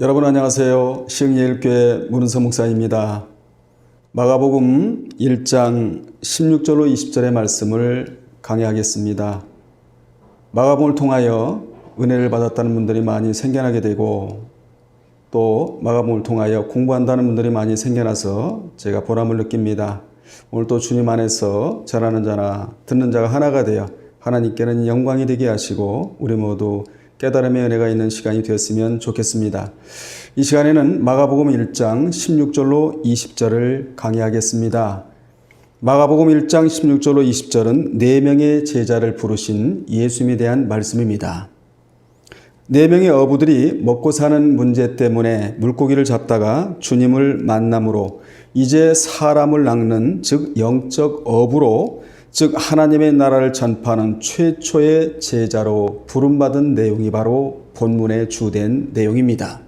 여러분 안녕하세요. 시흥예일교회 문은서 목사입니다. 마가복음 1장 16절로 20절의 말씀을 강해하겠습니다. 마가복음을 통하여 은혜를 받았다는 분들이 많이 생겨나게 되고 또 마가복음을 통하여 공부한다는 분들이 많이 생겨나서 제가 보람을 느낍니다. 오늘 또 주님 안에서 전하는 자나 듣는 자가 하나가 되어 하나님께는 영광이 되게 하시고 우리 모두 깨달음의 은혜가 있는 시간이 되었으면 좋겠습니다. 이 시간에는 마가복음 1장 16절로 20절을 강의하겠습니다. 마가복음 1장 16절로 20절은 4명의 제자를 부르신 예수님에 대한 말씀입니다. 4명의 어부들이 먹고 사는 문제 때문에 물고기를 잡다가 주님을 만남으로 이제 사람을 낚는 즉 영적 어부로 즉 하나님의 나라를 전파하는 최초의 제자로 부름받은 내용이 바로 본문에 주된 내용입니다.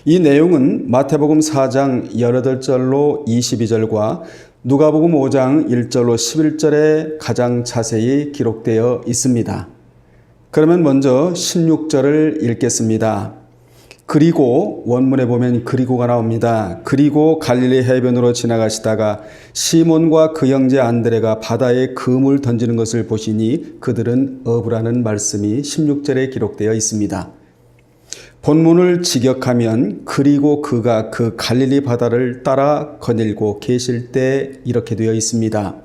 이 내용은 마태복음 4장 18절로 22절과 누가복음 5장 1절로 11절에 가장 자세히 기록되어 있습니다. 그러면 먼저 16절을 읽겠습니다. 그리고 원문에 보면 그리고가 나옵니다. 그리고 갈릴리 해변으로 지나가시다가 시몬과 그 형제 안드레가 바다에 그물 던지는 것을 보시니 그들은 어부라는 말씀이 16절에 기록되어 있습니다. 본문을 직역하면 그리고 그가 그 갈릴리 바다를 따라 거닐고 계실 때 이렇게 되어 있습니다.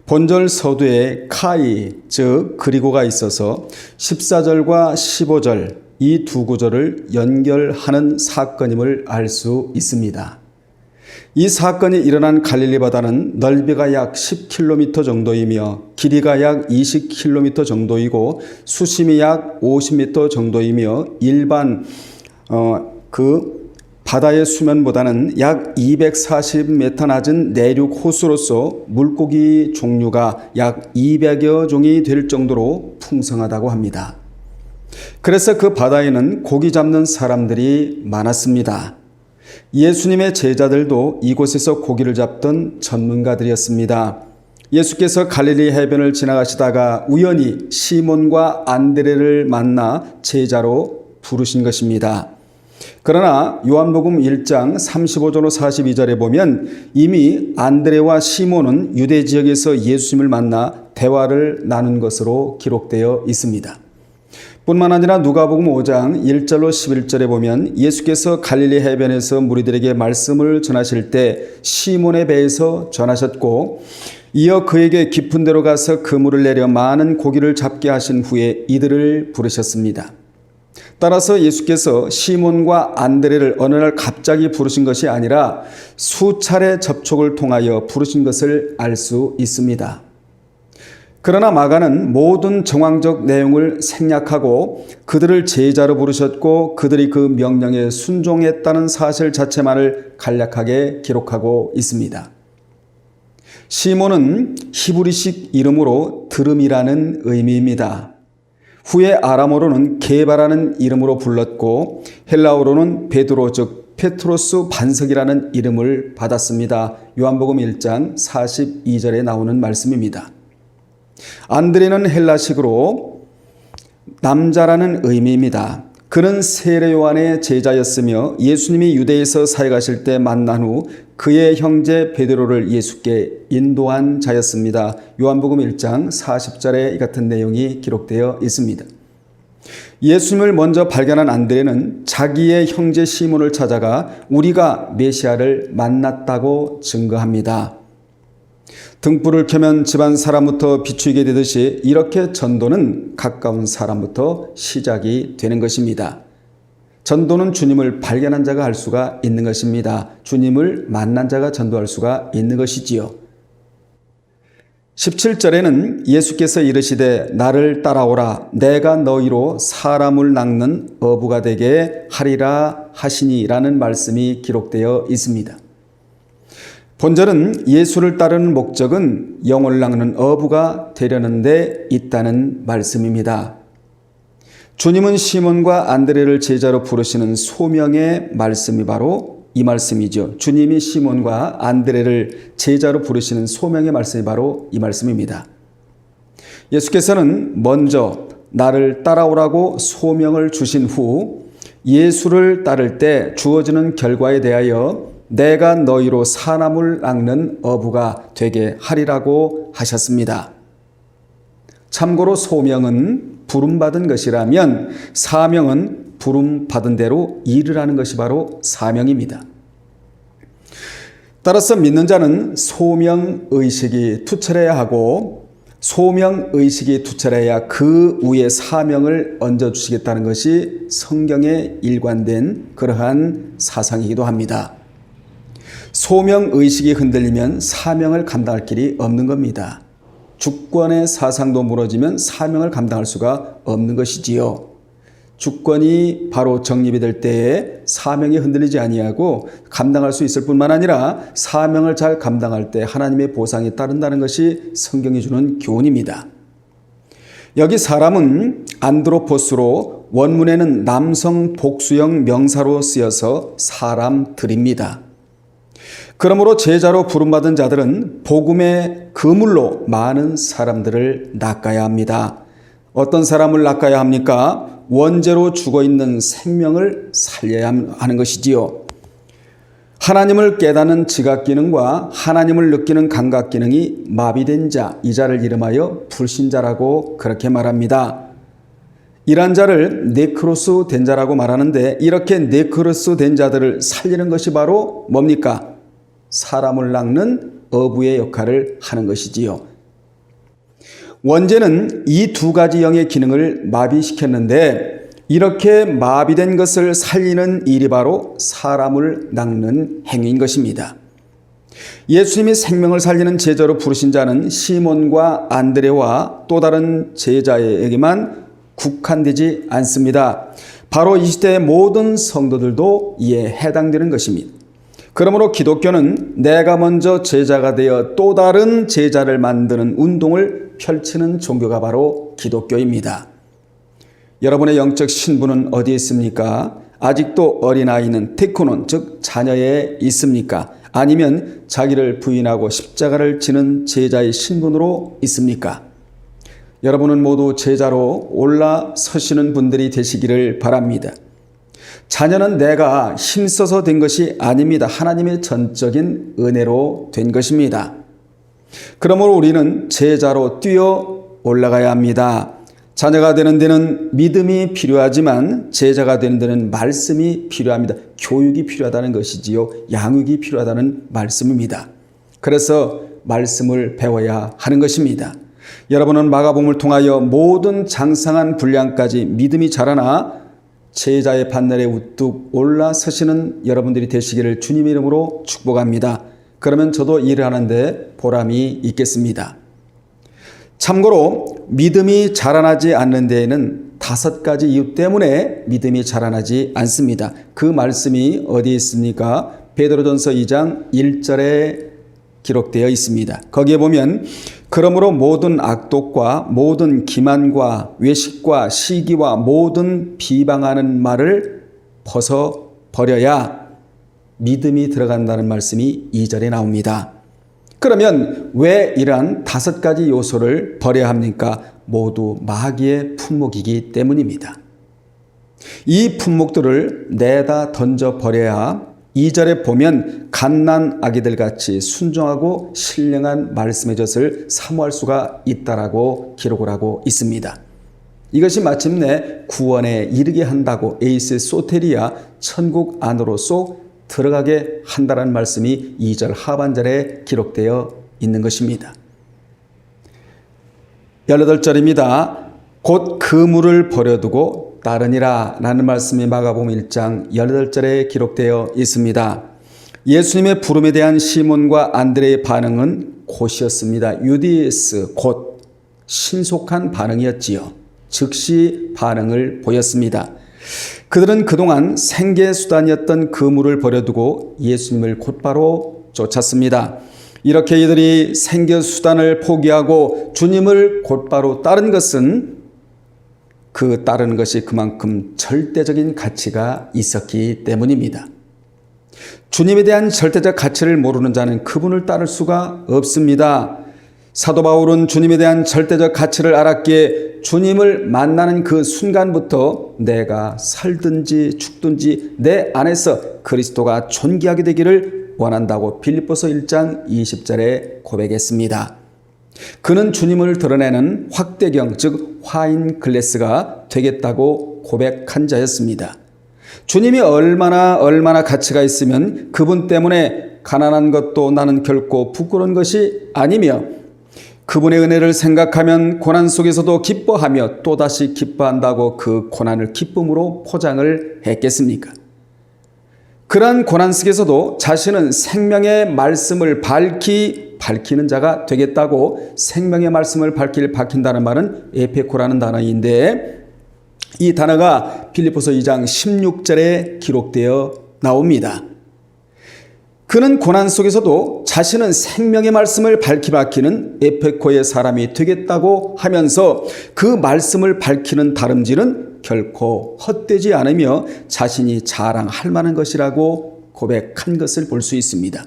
본절 서두에 카이 즉 그리고가 있어서 14절과 15절 이 두 구절을 연결하는 사건임을 알 수 있습니다. 이 사건이 일어난 갈릴리 바다는 넓이가 약 10km 정도이며 길이가 약 20km 정도이고 수심이 약 50m 정도이며 일반 그 바다의 수면보다는 약 240m 낮은 내륙 호수로서 물고기 종류가 약 200여 종이 될 정도로 풍성하다고 합니다. 그래서 그 바다에는 고기 잡는 사람들이 많았습니다. 예수님의 제자들도 이곳에서 고기를 잡던 전문가들이었습니다. 예수께서 갈릴리 해변을 지나가시다가 우연히 시몬과 안드레를 만나 제자로 부르신 것입니다. 그러나 요한복음 1장 35절로 42절에 보면 이미 안드레와 시몬은 유대 지역에서 예수님을 만나 대화를 나눈 것으로 기록되어 있습니다. 뿐만 아니라 누가복음 5장 1절로 11절에 보면 예수께서 갈릴리 해변에서 무리들에게 말씀을 전하실 때 시몬의 배에서 전하셨고 이어 그에게 깊은 데로 가서 그물을 내려 많은 고기를 잡게 하신 후에 이들을 부르셨습니다. 따라서 예수께서 시몬과 안드레를 어느 날 갑자기 부르신 것이 아니라 수차례 접촉을 통하여 부르신 것을 알 수 있습니다. 그러나 마가는 모든 정황적 내용을 생략하고 그들을 제자로 부르셨고 그들이 그 명령에 순종했다는 사실 자체만을 간략하게 기록하고 있습니다. 시몬은 히브리식 이름으로 드름이라는 의미입니다. 후에 아람어로는 게바라는 이름으로 불렀고 헬라어로는 베드로 즉 페트로스 반석이라는 이름을 받았습니다. 요한복음 1장 42절에 나오는 말씀입니다. 안드레는 헬라식으로 남자라는 의미입니다. 그는 세례 요한의 제자였으며 예수님이 유대에서 사역하실 때 만난 후 그의 형제 베드로를 예수께 인도한 자였습니다. 요한복음 1장 40절에 이 같은 내용이 기록되어 있습니다. 예수님을 먼저 발견한 안드레는 자기의 형제 시몬을 찾아가 우리가 메시아를 만났다고 증거합니다. 등불을 켜면 집안 사람부터 비추게 되듯이 이렇게 전도는 가까운 사람부터 시작이 되는 것입니다. 전도는 주님을 발견한 자가 할 수가 있는 것입니다. 주님을 만난 자가 전도할 수가 있는 것이지요. 17절에는 예수께서 이르시되 나를 따라오라 내가 너희로 사람을 낚는 어부가 되게 하리라 하시니라는 말씀이 기록되어 있습니다. 본절은 예수를 따르는 목적은 영혼을 낚는 어부가 되려는 데 있다는 말씀입니다. 주님은 시몬과 안드레를 제자로 부르시는 소명의 말씀이 바로 이 말씀이죠. 주님이 시몬과 안드레를 제자로 부르시는 소명의 말씀이 바로 이 말씀입니다. 예수께서는 먼저 나를 따라오라고 소명을 주신 후 예수를 따를 때 주어지는 결과에 대하여 내가 너희로 사람을 낚는 어부가 되게 하리라고 하셨습니다. 참고로 소명은 부름받은 것이라면 사명은 부름받은 대로 일을 하는 것이 바로 사명입니다. 따라서 믿는 자는 소명의식이 투철해야 하고 소명의식이 투철해야 그 위에 사명을 얹어주시겠다는 것이 성경에 일관된 그러한 사상이기도 합니다. 소명의식이 흔들리면 사명을 감당할 길이 없는 겁니다. 주권의 사상도 무너지면 사명을 감당할 수가 없는 것이지요. 주권이 바로 정립이 될 때에 사명이 흔들리지 아니하고 감당할 수 있을 뿐만 아니라 사명을 잘 감당할 때 하나님의 보상이 따른다는 것이 성경이 주는 교훈입니다. 여기 사람은 안드로포스로 원문에는 남성 복수형 명사로 쓰여서 사람들입니다. 그러므로 제자로 부름받은 자들은 복음의 그물로 많은 사람들을 낚아야 합니다. 어떤 사람을 낚아야 합니까? 원죄로 죽어있는 생명을 살려야 하는 것이지요. 하나님을 깨닫는 지각기능과 하나님을 느끼는 감각기능이 마비된 자, 이 자를 이름하여 불신자라고 그렇게 말합니다. 이러한 자를 네크로스 된 자라고 말하는데 이렇게 네크로스 된 자들을 살리는 것이 바로 뭡니까? 사람을 낚는 어부의 역할을 하는 것이지요. 원죄는 이 두 가지 영의 기능을 마비시켰는데 이렇게 마비된 것을 살리는 일이 바로 사람을 낚는 행위인 것입니다. 예수님이 생명을 살리는 제자로 부르신 자는 시몬과 안드레와 또 다른 제자에게만 국한되지 않습니다. 바로 이 시대의 모든 성도들도 이에 해당되는 것입니다. 그러므로 기독교는 내가 먼저 제자가 되어 또 다른 제자를 만드는 운동을 펼치는 종교가 바로 기독교입니다. 여러분의 영적 신분은 어디에 있습니까? 아직도 어린아이는 테크논, 즉 자녀에 있습니까? 아니면 자기를 부인하고 십자가를 지는 제자의 신분으로 있습니까? 여러분은 모두 제자로 올라서시는 분들이 되시기를 바랍니다. 자녀는 내가 힘써서 된 것이 아닙니다. 하나님의 전적인 은혜로 된 것입니다. 그러므로 우리는 제자로 뛰어 올라가야 합니다. 자녀가 되는 데는 믿음이 필요하지만 제자가 되는 데는 말씀이 필요합니다. 교육이 필요하다는 것이지요. 양육이 필요하다는 말씀입니다. 그래서 말씀을 배워야 하는 것입니다. 여러분은 마가복음을 통하여 모든 장성한 분량까지 믿음이 자라나 제자의 판넬에 우뚝 올라서시는 여러분들이 되시기를 주님의 이름으로 축복합니다. 그러면 저도 일을 하는데 보람이 있겠습니다. 참고로 믿음이 자라나지 않는 데에는 5가지 이유 때문에 믿음이 자라나지 않습니다. 그 말씀이 어디에 있습니까? 베드로전서 2장 1절에 기록되어 있습니다. 거기에 보면 그러므로 모든 악독과 모든 기만과 외식과 시기와 모든 비방하는 말을 벗어버려야 믿음이 들어간다는 말씀이 2절에 나옵니다. 그러면 왜 이러한 5가지 요소를 버려야 합니까? 모두 마귀의 품목이기 때문입니다. 이 품목들을 내다 던져버려야 2절에 보면 갓난 아기들 같이 순종하고 신령한 말씀의 젖을 사모할 수가 있다라고 기록을 하고 있습니다. 이것이 마침내 구원에 이르게 한다고 에이스 소테리아 천국 안으로 쏙 들어가게 한다는 말씀이 2절 하반절에 기록되어 있는 것입니다. 18절입니다. 곧 그물을 버려두고 따르니라 라는 말씀이 마가복음 1장 18절에 기록되어 있습니다. 예수님의 부름에 대한 시몬과 안드레의 반응은 곧이었습니다. 유디스 곧 신속한 반응이었지요. 즉시 반응을 보였습니다. 그들은 그동안 생계수단이었던 그물을 버려두고 예수님을 곧바로 쫓았습니다. 이렇게 이들이 생계수단을 포기하고 주님을 곧바로 따른 것은 그 따르는 것이 그만큼 절대적인 가치가 있었기 때문입니다. 주님에 대한 절대적 가치를 모르는 자는 그분을 따를 수가 없습니다. 사도 바울은 주님에 대한 절대적 가치를 알았기에 주님을 만나는 그 순간부터 내가 살든지 죽든지 내 안에서 그리스도가 존귀하게 되기를 원한다고 빌립보서 1장 20절에 고백했습니다. 그는 주님을 드러내는 확대경, 즉 화인 글래스가 되겠다고 고백한 자였습니다. 주님이 얼마나 가치가 있으면 그분 때문에 가난한 것도 나는 결코 부끄러운 것이 아니며 그분의 은혜를 생각하면 고난 속에서도 기뻐하며 또다시 기뻐한다고 그 고난을 기쁨으로 포장을 했겠습니까? 그러한 고난 속에서도 자신은 생명의 말씀을 밝히는 자가 되겠다고, 생명의 말씀을 밝힌다는 말은 에페코라는 단어인데 이 단어가 빌립보서 2장 16절에 기록되어 나옵니다. 그는 고난 속에서도 자신은 생명의 말씀을 밝히는 에페코의 사람이 되겠다고 하면서 그 말씀을 밝히는 다름질은 결코 헛되지 않으며 자신이 자랑할 만한 것이라고 고백한 것을 볼 수 있습니다.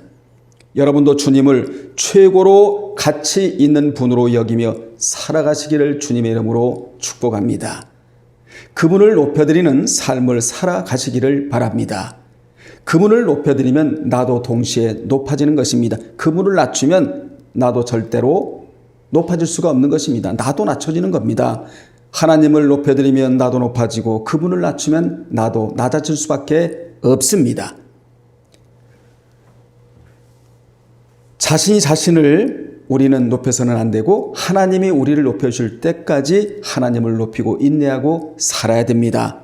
여러분도 주님을 최고로 가치 있는 분으로 여기며 살아가시기를 주님의 이름으로 축복합니다. 그분을 높여드리는 삶을 살아가시기를 바랍니다. 그분을 높여드리면 나도 동시에 높아지는 것입니다. 그분을 낮추면 나도 절대로 높아질 수가 없는 것입니다. 나도 낮춰지는 겁니다. 하나님을 높여드리면 나도 높아지고 그분을 낮추면 나도 낮아질 수밖에 없습니다. 자신을 우리는 높여서는 안 되고 하나님이 우리를 높여줄 때까지 하나님을 높이고 인내하고 살아야 됩니다.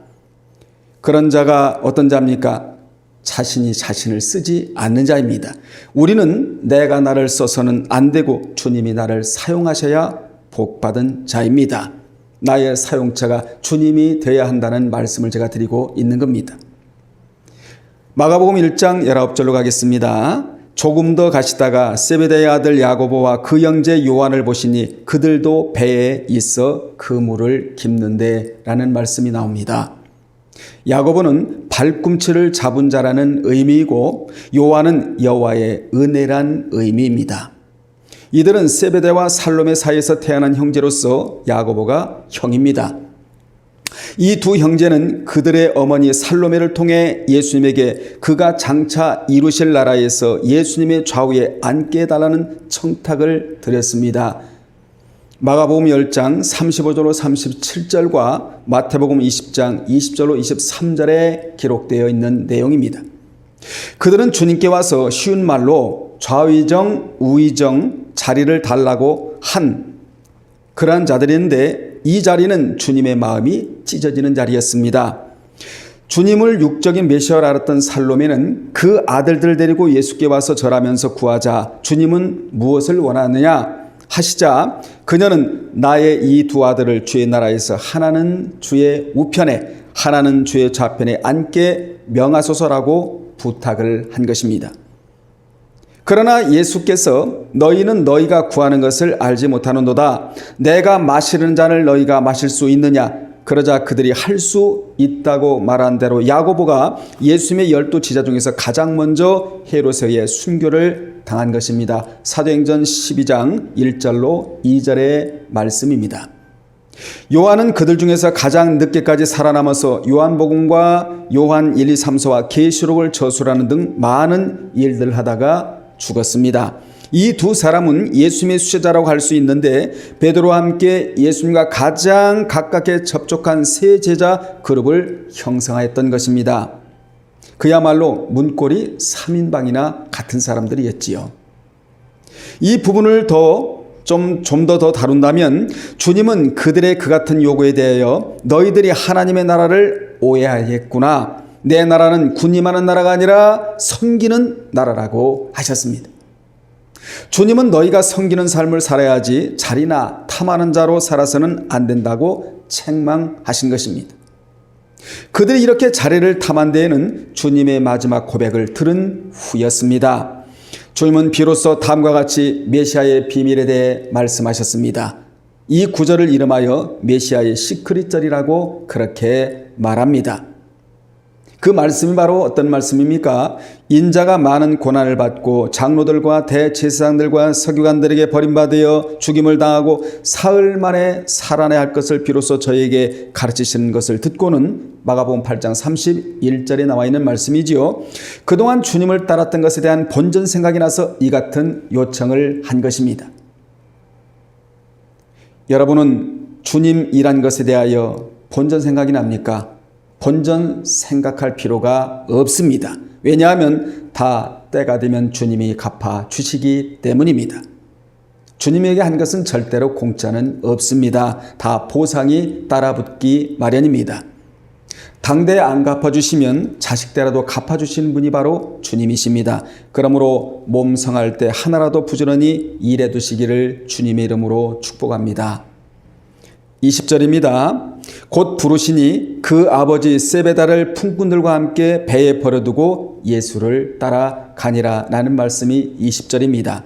그런 자가 어떤 자입니까? 자신이 자신을 쓰지 않는 자입니다. 우리는 내가 나를 써서는 안 되고 주님이 나를 사용하셔야 복받은 자입니다. 나의 사용처가 주님이 되어야 한다는 말씀을 제가 드리고 있는 겁니다. 마가복음 1장 19절로 가겠습니다. 조금 더 가시다가 세베대의 아들 야고보와 그 형제 요한을 보시니 그들도 배에 있어 그물을 깁는데 라는 말씀이 나옵니다. 야고보는 발꿈치를 잡은 자라는 의미이고 요한은 여호와의 은혜란 의미입니다. 이들은 세베대와 살로메 사이에서 태어난 형제로서 야고보가 형입니다. 이 두 형제는 그들의 어머니 살로메를 통해 예수님에게 그가 장차 이루실 나라에서 예수님의 좌우에 앉게 해달라는 청탁을 드렸습니다. 마가복음 10장 35절로 37절과 마태복음 20장 20절로 23절에 기록되어 있는 내용입니다. 그들은 주님께 와서 쉬운 말로 좌의정, 우의정 자리를 달라고 한 그러한 자들인데 이 자리는 주님의 마음이 찢어지는 자리였습니다. 주님을 육적인 메시아로 알았던 살로메는 그 아들들을 데리고 예수께 와서 절하면서 구하자 주님은 무엇을 원하느냐 하시자 그녀는 나의 이 두 아들을 주의 나라에서 하나는 주의 우편에 하나는 주의 좌편에 앉게 명하소서라고 부탁을 한 것입니다. 그러나 예수께서 너희는 너희가 구하는 것을 알지 못하는도다. 내가 마시는 잔을 너희가 마실 수 있느냐? 그러자 그들이 할 수 있다고 말한 대로 야고보가 예수님의 12 제자 중에서 가장 먼저 헤롯에게 순교를 당한 것입니다. 사도행전 12장 1절로 2절의 말씀입니다. 요한은 그들 중에서 가장 늦게까지 살아남아서 요한복음과 요한 1, 2, 3서와 계시록을 저술하는 등 많은 일들을 하다가 죽었습니다. 이 두 사람은 예수님의 수제자라고 할 수 있는데 베드로와 함께 예수님과 가장 가깝게 접촉한 세 제자 그룹을 형성하였던 것입니다. 그야말로 문고리 3인방이나 같은 사람들이었지요. 이 부분을 좀 더 다룬다면 주님은 그들의 그 같은 요구에 대하여 너희들이 하나님의 나라를 오해하였구나. 내 나라는 군림하는 나라가 아니라 섬기는 나라라고 하셨습니다. 주님은 너희가 섬기는 삶을 살아야지 자리나 탐하는 자로 살아서는 안 된다고 책망하신 것입니다. 그들이 이렇게 자리를 탐한 데에는 주님의 마지막 고백을 들은 후였습니다. 주님은 비로소 다음과 같이 메시아의 비밀에 대해 말씀하셨습니다. 이 구절을 이름하여 메시아의 시크릿절이라고 그렇게 말합니다. 그 말씀이 바로 어떤 말씀입니까? 인자가 많은 고난을 받고 장로들과 대제사장들과 서기관들에게 버림받아 죽임을 당하고 사흘 만에 살아내야 할 것을 비로소 저에게 가르치시는 것을 듣고는 마가복음 8장 31절에 나와 있는 말씀이지요. 그동안 주님을 따랐던 것에 대한 본전 생각이 나서 이 같은 요청을 한 것입니다. 여러분은 주님 일한 것에 대하여 본전 생각이 납니까? 본전 생각할 필요가 없습니다. 왜냐하면 다 때가 되면 주님이 갚아 주시기 때문입니다. 주님에게 한 것은 절대로 공짜는 없습니다. 다 보상이 따라붙기 마련입니다. 당대에 안 갚아주시면 자식대라도 갚아주시는 분이 바로 주님이십니다. 그러므로 몸 성할 때 하나라도 부지런히 일해 두시기를 주님의 이름으로 축복합니다. 20절입니다. 곧 부르시니 그 아버지 세베다를 품꾼들과 함께 배에 버려두고 예수를 따라가니라 라는 말씀이 20절입니다.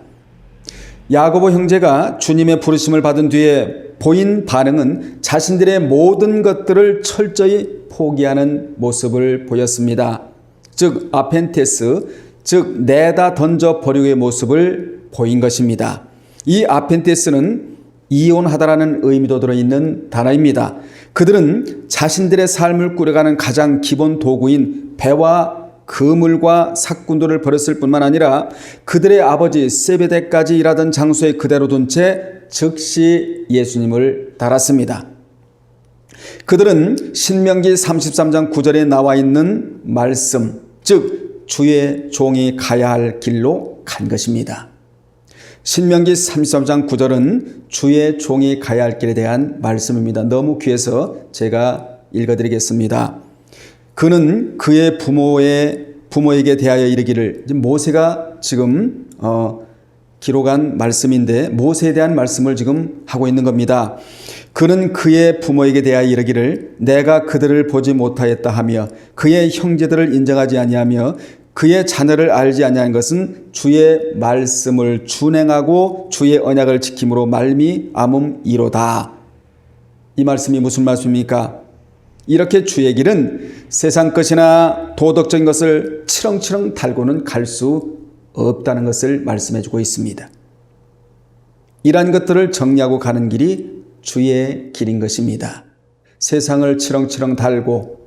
야고보 형제가 주님의 부르심을 받은 뒤에 보인 반응은 자신들의 모든 것들을 철저히 포기하는 모습을 보였습니다. 즉 아펜테스, 즉 내다 던져 버리고의 모습을 보인 것입니다. 이 아펜테스는 이혼하다라는 의미도 들어있는 단어입니다. 그들은 자신들의 삶을 꾸려가는 가장 기본 도구인 배와 그물과 삭군들을 버렸을 뿐만 아니라 그들의 아버지 세베대까지 일하던 장소에 그대로 둔 채 즉시 예수님을 따랐습니다. 그들은 신명기 33장 9절에 나와 있는 말씀, 즉 주의 종이 가야 할 길로 간 것입니다. 신명기 33장 9절은 주의 종이 가야 할 길에 대한 말씀입니다. 너무 귀해서 제가 읽어드리겠습니다. 그는 그의 부모에게 대하여 이르기를, 모세가 지금 기록한 말씀인데 모세에 대한 말씀을 지금 하고 있는 겁니다. 그는 그의 부모에게 대하여 이르기를 내가 그들을 보지 못하였다 하며 그의 형제들을 인정하지 아니하며 그의 자녀를 알지 아니하는 것은 주의 말씀을 준행하고 주의 언약을 지킴으로 말미암음이로다. 이 말씀이 무슨 말씀입니까? 이렇게 주의 길은 세상 것이나 도덕적인 것을 치렁치렁 달고는 갈 수 없다는 것을 말씀해 주고 있습니다. 이러한 것들을 정리하고 가는 길이 주의 길인 것입니다. 세상을 치렁치렁 달고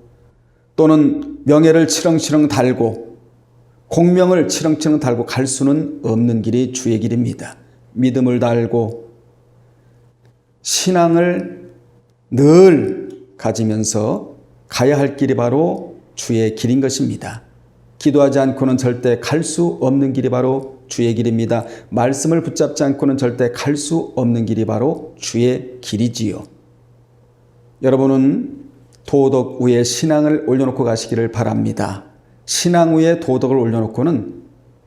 또는 명예를 치렁치렁 달고 공명을 치렁치렁 달고 갈 수는 없는 길이 주의 길입니다. 믿음을 달고 신앙을 늘 가지면서 가야 할 길이 바로 주의 길인 것입니다. 기도하지 않고는 절대 갈 수 없는 길이 바로 주의 길입니다. 말씀을 붙잡지 않고는 절대 갈 수 없는 길이 바로 주의 길이지요. 여러분은 도덕 위에 신앙을 올려놓고 가시기를 바랍니다. 신앙 위에 도덕을 올려놓고는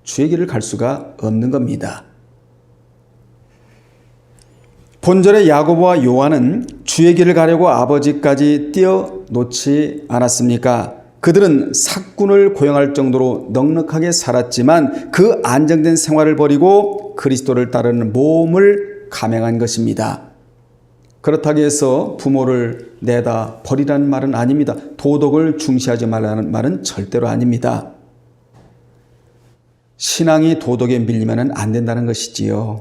주의 길을 갈 수가 없는 겁니다. 본절의 야고보와 요한은 주의 길을 가려고 아버지까지 띄어놓지 않았습니까? 그들은 삭군을 고용할 정도로 넉넉하게 살았지만 그 안정된 생활을 버리고 그리스도를 따르는 모험을 감행한 것입니다. 그렇다고 해서 부모를 내다 버리라는 말은 아닙니다. 도덕을 중시하지 말라는 말은 절대로 아닙니다. 신앙이 도덕에 밀리면 안 된다는 것이지요.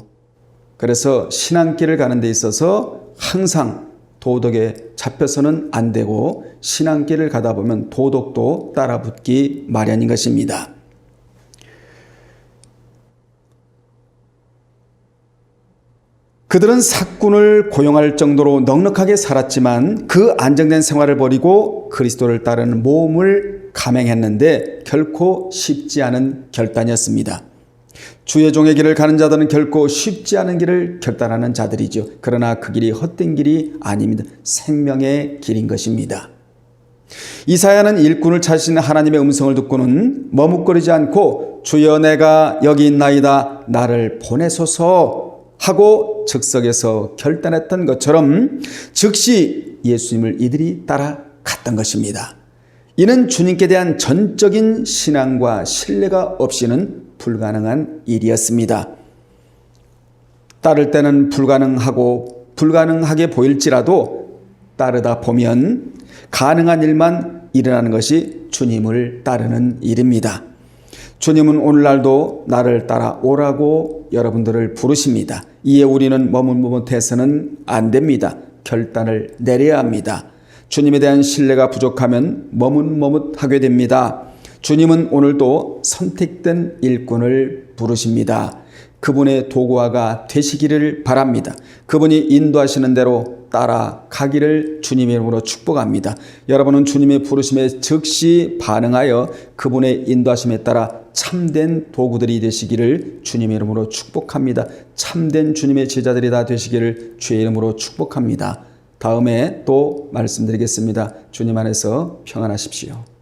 그래서 신앙길을 가는 데 있어서 항상 도덕에 잡혀서는 안 되고 신앙길을 가다 보면 도덕도 따라붙기 마련인 것입니다. 그들은 삭군을 고용할 정도로 넉넉하게 살았지만 그 안정된 생활을 버리고 그리스도를 따르는 모험을 감행했는데 결코 쉽지 않은 결단이었습니다. 주의 종의 길을 가는 자들은 결코 쉽지 않은 길을 결단하는 자들이죠. 그러나 그 길이 헛된 길이 아닙니다. 생명의 길인 것입니다. 이사야는 일꾼을 찾으시는 하나님의 음성을 듣고는 머뭇거리지 않고 주여 내가 여기 있나이다 나를 보내소서 하고 즉석에서 결단했던 것처럼 즉시 예수님을 이들이 따라갔던 것입니다. 이는 주님께 대한 전적인 신앙과 신뢰가 없이는 불가능한 일이었습니다. 따를 때는 불가능하게 보일지라도 따르다 보면 가능한 일만 일어나는 것이 주님을 따르는 일입니다. 주님은 오늘날도 나를 따라 오라고 여러분들을 부르십니다. 이에 우리는 머뭇머뭇해서는 안 됩니다. 결단을 내려야 합니다. 주님에 대한 신뢰가 부족하면 머뭇머뭇하게 됩니다. 주님은 오늘도 선택된 일꾼을 부르십니다. 그분의 도구화가 되시기를 바랍니다. 그분이 인도하시는 대로 따라가기를 주님의 이름으로 축복합니다. 여러분은 주님의 부르심에 즉시 반응하여 그분의 인도하심에 따라 참된 도구들이 되시기를 주님의 이름으로 축복합니다. 참된 주님의 제자들이 다 되시기를 주의 이름으로 축복합니다. 다음에 또 말씀드리겠습니다. 주님 안에서 평안하십시오.